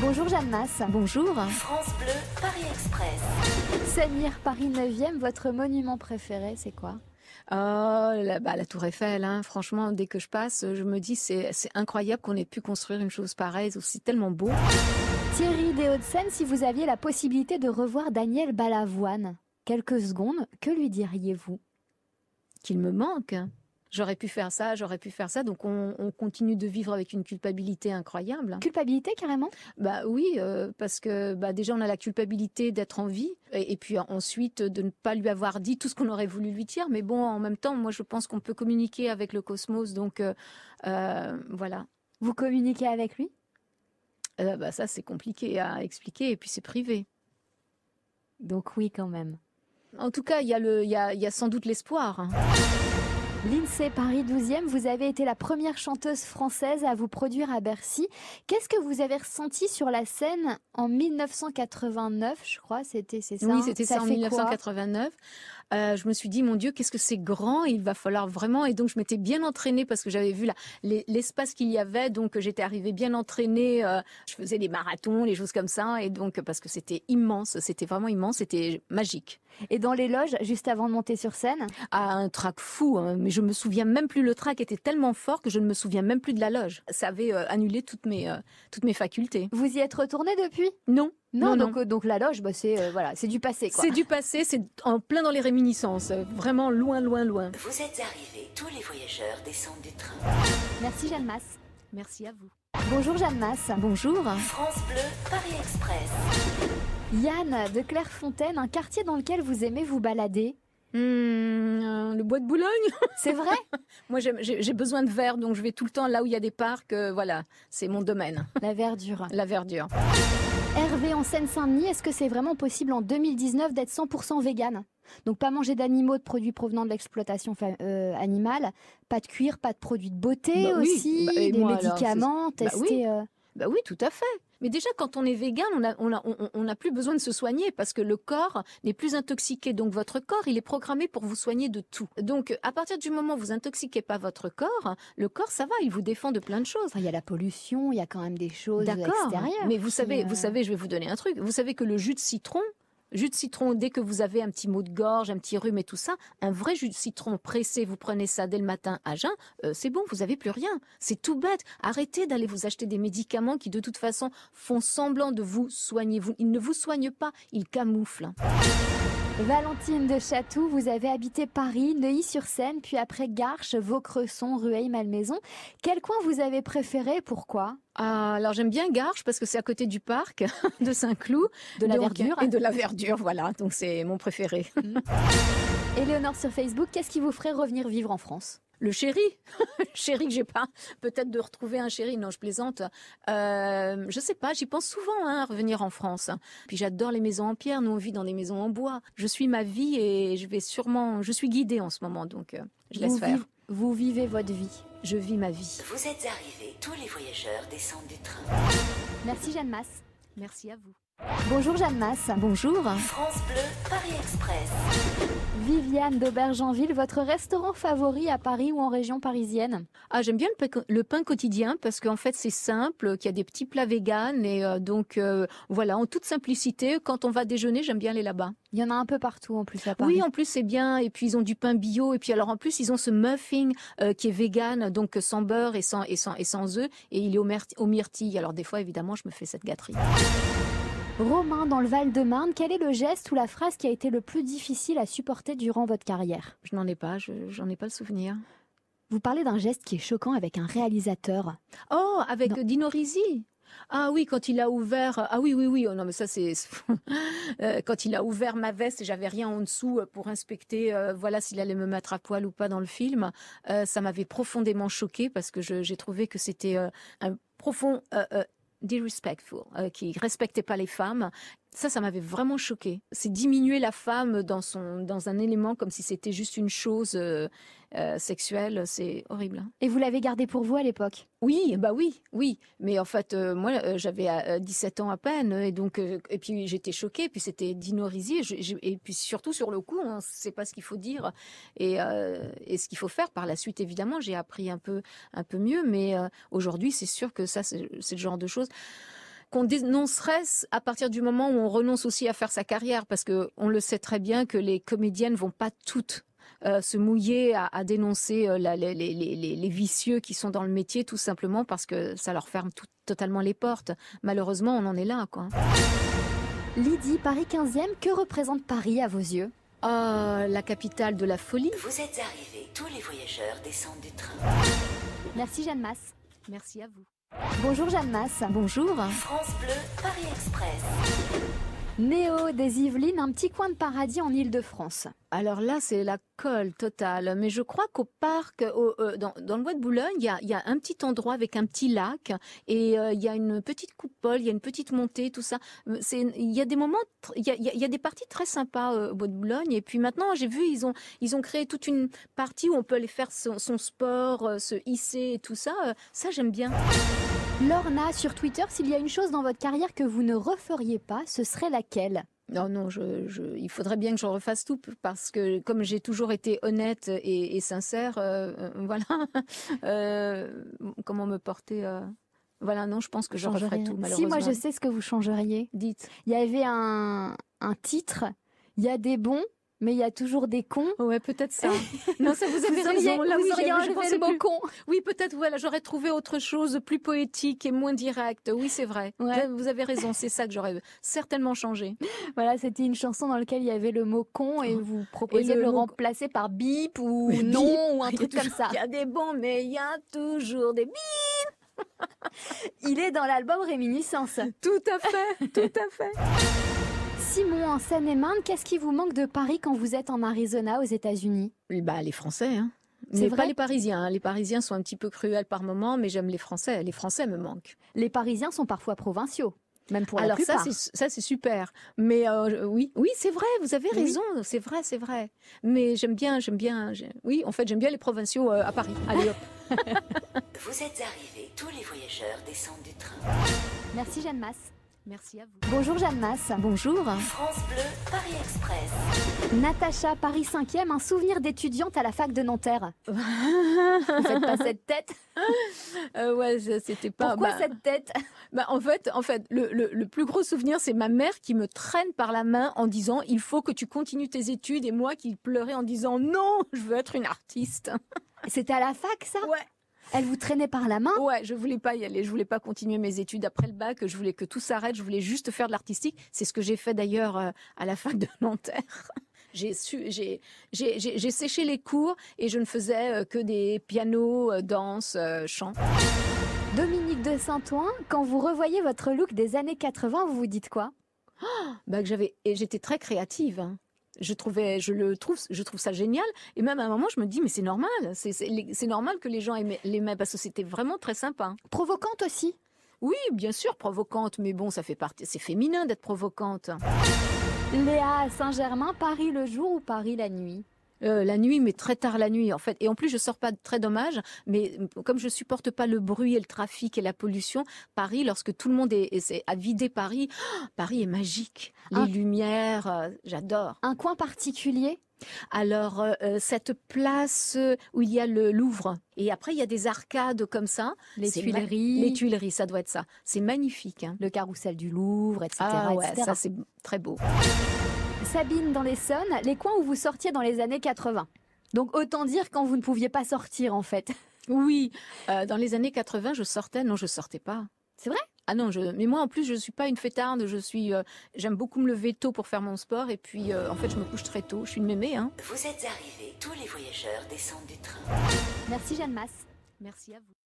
Bonjour Jeanne Masse. Bonjour. France Bleu, Paris Express. Senir Paris 9e, votre monument préféré, c'est quoi? La Tour Eiffel, hein. Franchement, dès que je passe, je me dis c'est incroyable qu'on ait pu construire une chose pareille, c'est tellement beau. Thierry des Hauts-de-Seine, si vous aviez la possibilité de revoir Daniel Balavoine, quelques secondes, que lui diriez-vous? Qu'il me manque. J'aurais pu faire ça, donc on continue de vivre avec une culpabilité incroyable. Culpabilité carrément? Bah oui, parce que déjà on a la culpabilité d'être en vie, et puis ensuite de ne pas lui avoir dit tout ce qu'on aurait voulu lui dire. Mais bon, en même temps, moi je pense qu'on peut communiquer avec le cosmos, donc voilà. Vous communiquez avec lui? Ça c'est compliqué à expliquer, et puis c'est privé. Donc oui quand même. En tout cas, il y a sans doute l'espoir, hein. L'INSEE Paris 12e, vous avez été la première chanteuse française à vous produire à Bercy. Qu'est-ce que vous avez ressenti sur la scène en 1989, je crois, c'est ça? Oui, c'était ça en fait 1989. Je me suis dit, mon Dieu, qu'est-ce que c'est grand, il va falloir vraiment... Et donc, je m'étais bien entraînée parce que j'avais vu l'espace qu'il y avait. Donc, j'étais arrivée bien entraînée. Je faisais des marathons, les choses comme ça. Et donc, parce que c'était immense, c'était vraiment immense, c'était magique. Et dans les loges, juste avant de monter sur scène? Un trac fou, hein, mais je me souviens même plus. Le trac était tellement fort que je ne me souviens même plus de la loge. Ça avait annulé toutes mes facultés. Vous y êtes retournée depuis? Non. Non. Donc la loge, c'est du passé, quoi. C'est du passé, c'est en plein dans les réminiscences, vraiment loin. Vous êtes arrivés, tous les voyageurs descendent du train. Merci Jeanne Masse. Merci à vous. Bonjour Jeanne Masse. Bonjour. France Bleu, Paris Express. Yann de Clairefontaine, un quartier dans lequel vous aimez vous balader? Le bois de Boulogne. C'est vrai? Moi, j'ai besoin de verdure, donc je vais tout le temps là où il y a des parcs. Voilà, c'est mon domaine. La verdure. La verdure. Hervé en Seine-Saint-Denis, est-ce que c'est vraiment possible en 2019 d'être 100% végane? Donc pas manger d'animaux, de produits provenant de l'exploitation animale, pas de cuir, pas de produits de beauté aussi, et des moi, médicaments, tester... oui, tout à fait. Mais déjà, quand on est vegan, on n'a plus besoin de se soigner parce que le corps n'est plus intoxiqué. Donc, votre corps, il est programmé pour vous soigner de tout. Donc, à partir du moment où vous intoxiquez pas votre corps, le corps, ça va, il vous défend de plein de choses. Enfin, il y a la pollution, il y a quand même des choses extérieures. Mais vous savez, je vais vous donner un truc. Vous savez que le jus de citron, dès que vous avez un petit mot de gorge, un petit rhume et tout ça, un vrai jus de citron pressé, vous prenez ça dès le matin à jeun, c'est bon, vous n'avez plus rien. C'est tout bête. Arrêtez d'aller vous acheter des médicaments qui de toute façon font semblant de vous soigner. Ils ne vous soignent pas, ils camouflent. Valentine de Chatou, vous avez habité Paris, Neuilly-sur-Seine, puis après Garches, Vaucresson, Rueil, Malmaison. Quel coin vous avez préféré? Pourquoi? Alors j'aime bien Garches parce que c'est à côté du parc de Saint-Cloud. De la verdure. Et de la verdure, voilà. Donc c'est mon préféré. Éléonore sur Facebook, qu'est-ce qui vous ferait revenir vivre en France? Le chéri, chéri que j'ai pas, peut-être de retrouver un chéri. Non, je plaisante. Je sais pas, j'y pense souvent à revenir en France. Puis j'adore les maisons en pierre. Nous on vit dans des maisons en bois. Je suis ma vie et je suis guidée en ce moment, donc je laisse faire. Vous vivez votre vie. Je vis ma vie. Vous êtes arrivés, tous les voyageurs descendent du train. Merci Jeanne Masse. Merci à vous. Bonjour Jeanne Masse. Bonjour. France Bleu, Paris Express. Viviane d'Aubergenville, votre restaurant favori à Paris ou en région parisienne? J'aime bien le pain quotidien parce qu'en fait c'est simple, qu'il y a des petits plats véganes et voilà, en toute simplicité. Quand on va déjeuner, j'aime bien aller là-bas. Il y en a un peu partout en plus à Paris. Oui, en plus c'est bien. Et puis ils ont du pain bio. Et puis alors en plus ils ont ce muffin qui est vegan, donc sans beurre et sans œufs. Et il est au myrtille. Alors des fois évidemment je me fais cette gâterie. Romain, dans le Val-de-Marne, quel est le geste ou la phrase qui a été le plus difficile à supporter durant votre carrière? Je n'en ai pas, j'en ai pas le souvenir. Vous parlez d'un geste qui est choquant avec un réalisateur. Oh, avec Dino Risi. Ah oui, quand il a ouvert... Ah oui. Oh non, mais ça, c'est... quand il a ouvert ma veste et j'avais rien en dessous pour inspecter, voilà, s'il allait me mettre à poil ou pas dans le film, ça m'avait profondément choquée parce que j'ai trouvé que c'était un profond... disrespectful, qui respectait pas les femmes. Ça m'avait vraiment choquée. C'est diminuer la femme dans un élément comme si c'était juste une chose sexuelle. C'est horrible. Et vous l'avez gardé pour vous à l'époque? Oui, oui. Mais en fait, moi, j'avais 17 ans à peine, et donc, et puis j'étais choquée. Puis c'était Dino Risi, et puis surtout sur le coup, on ne sait pas ce qu'il faut dire et ce qu'il faut faire. Par la suite, évidemment, j'ai appris un peu mieux. Mais aujourd'hui, c'est sûr que ça, c'est le genre de choses. qu'on dénoncerait à partir du moment où on renonce aussi à faire sa carrière, parce que on le sait très bien que les comédiennes vont pas toutes se mouiller à dénoncer les vicieux qui sont dans le métier, tout simplement parce que ça leur ferme totalement les portes. Malheureusement, on en est là, quoi. Lydie, Paris 15e, que représente Paris à vos yeux? La capitale de la folie. Vous êtes arrivés, tous les voyageurs descendent du train. Merci Jeanne Masse. Merci à vous. Bonjour Jeanne Masse. Bonjour. France Bleu, Paris Express. Néo des Yvelines, un petit coin de paradis en Île-de-France. Alors là, c'est la colle totale. Mais je crois qu'au parc, dans le bois de Boulogne, il y a un petit endroit avec un petit lac et il y a une petite coupole, il y a une petite montée, tout ça. Il y a des moments, il y a des parties très sympas au bois de Boulogne. Et puis maintenant, j'ai vu, ils ont créé toute une partie où on peut aller faire son sport, se hisser et tout ça. Ça, j'aime bien. Lorna, sur Twitter, s'il y a une chose dans votre carrière que vous ne referiez pas, ce serait laquelle? Non, il faudrait bien que je refasse tout parce que comme j'ai toujours été honnête et sincère, voilà, comment me porter, voilà, non, je pense que je referais tout, malheureusement. Si, moi je sais ce que vous changeriez. Dites. Il y avait un titre, il y a des bons, mais il y a toujours des cons. Ouais, peut-être ça. Non, ça vous avez raison. Là, vous oui, auriez enlevé le mot con. Oui, peut-être, voilà, j'aurais trouvé autre chose, plus poétique et moins direct. Oui, c'est vrai. Ouais. Vous avez raison, c'est ça que j'aurais certainement changé. Voilà, c'était une chanson dans laquelle il y avait le mot con et vous proposiez de le remplacer par bip ou non bip, ou un truc comme ça. Il y a des bons, mais il y a toujours des bip. Il est dans l'album Réminiscence. Tout à fait, tout à fait. Simon, en Seine-et-Marne, qu'est-ce qui vous manque de Paris quand vous êtes en Arizona, aux États-Unis? Bah, les Français, hein. C'est Mais vrai pas les Parisiens. Les Parisiens sont un petit peu cruels par moments, mais j'aime les Français. Les Français me manquent. Les Parisiens sont parfois provinciaux, même pour la Alors plupart. ça c'est super. Mais oui, c'est vrai. Vous avez raison. Oui. C'est vrai. Mais j'aime bien. Oui, en fait, j'aime bien les provinciaux à Paris. Allez hop. Vous êtes arrivés, tous les voyageurs descendent du train. Merci Jeanne Masse. Merci à vous. Bonjour Jeanne Masse. Bonjour. France Bleu, Paris Express. Natacha, Paris 5e, un souvenir d'étudiante à la fac de Nanterre. Vous faites pas cette tête? Ouais, c'était pas. Pourquoi cette tête? En fait, le plus gros souvenir, c'est ma mère qui me traîne par la main en disant il faut que tu continues tes études, et moi qui pleurais en disant non, je veux être une artiste. C'était à la fac, ça? Ouais. Elle vous traînait par la main? Ouais, je voulais pas y aller, je voulais pas continuer mes études après le bac, je voulais que tout s'arrête, je voulais juste faire de l'artistique. C'est ce que j'ai fait d'ailleurs à la fac de Nanterre. J'ai séché les cours et je ne faisais que des pianos, danse, chant. Dominique de Saint-Ouen, quand vous revoyez votre look des années 80, vous vous dites quoi? J'étais très créative. Hein. Je trouve ça génial. Et même à un moment, je me dis, mais c'est normal. C'est normal que les gens l'aimaient parce que c'était vraiment très sympa. Provocante aussi? Oui, bien sûr, provocante. Mais bon, ça fait partie. C'est féminin d'être provocante. Léa à Saint-Germain, Paris le jour ou Paris la nuit? La nuit, mais très tard la nuit en fait. Et en plus, je sors pas, très dommage, mais comme je supporte pas le bruit et le trafic et la pollution, Paris, lorsque tout le monde est à vider Paris, Paris est magique. Les lumières, j'adore. Un coin particulier? Alors, cette place où il y a le Louvre. Et après, il y a des arcades comme ça. Les Tuileries. Les Tuileries, ça doit être ça. C'est magnifique. Hein. Le carrousel du Louvre, etc. Ah ouais, etc. ça c'est très beau. Sabine dans l'Essonne, les coins où vous sortiez dans les années 80. Donc autant dire quand vous ne pouviez pas sortir en fait. Oui, dans les années 80, je sortais. Non, je sortais pas. C'est vrai? Ah non, mais moi en plus je suis pas une fêtarde, j'aime beaucoup me lever tôt pour faire mon sport et puis en fait je me couche très tôt, je suis une mémé. Hein. Vous êtes arrivés, tous les voyageurs descendent du train. Merci Jeanne Masse. Merci à vous.